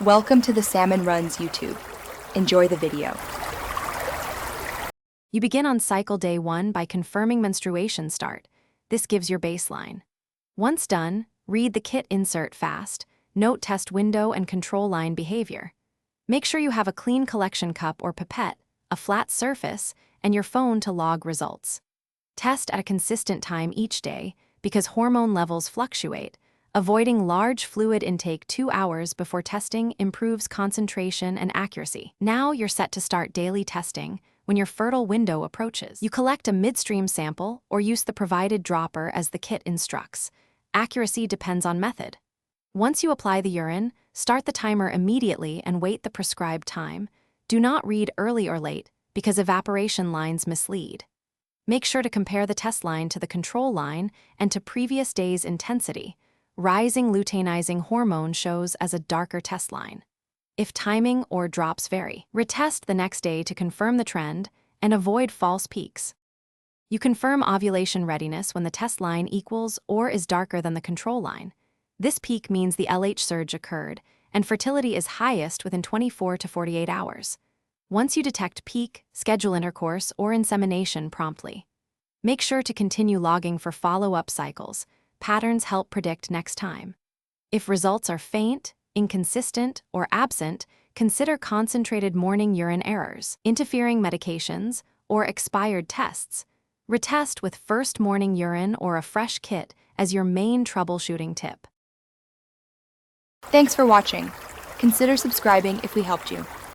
Welcome to the Salmon Runs YouTube. Enjoy the video. You begin on cycle day 1 by confirming menstruation start. This gives your baseline. Once done, read the kit insert fast, note test window and control line behavior. Make sure you have a clean collection cup or pipette, a flat surface, and your phone to log results. Test at a consistent time each day because hormone levels fluctuate. Avoiding large fluid intake 2 hours before testing improves concentration and accuracy. Now you're set to start daily testing when your fertile window approaches. You collect a midstream sample or use the provided dropper as the kit instructs. Accuracy depends on method. Once you apply the urine, start the timer immediately and wait the prescribed time. Do not read early or late because evaporation lines mislead. Make sure to compare the test line to the control line and to previous day's intensity. Rising luteinizing hormone shows as a darker test line. If timing or drops vary, retest the next day to confirm the trend and avoid false peaks. You confirm ovulation readiness when the test line equals or is darker than the control line. This peak means the LH surge occurred, and fertility is highest within 24 to 48 hours. Once you detect peak, schedule intercourse or insemination promptly. Make sure to continue logging for follow-up cycles. Patterns help predict next time. If results are faint, inconsistent, or absent, consider concentrated morning urine errors, interfering medications, or expired tests. Retest with first morning urine or a fresh kit as your main troubleshooting tip. Thanks for watching. Consider subscribing if we helped you.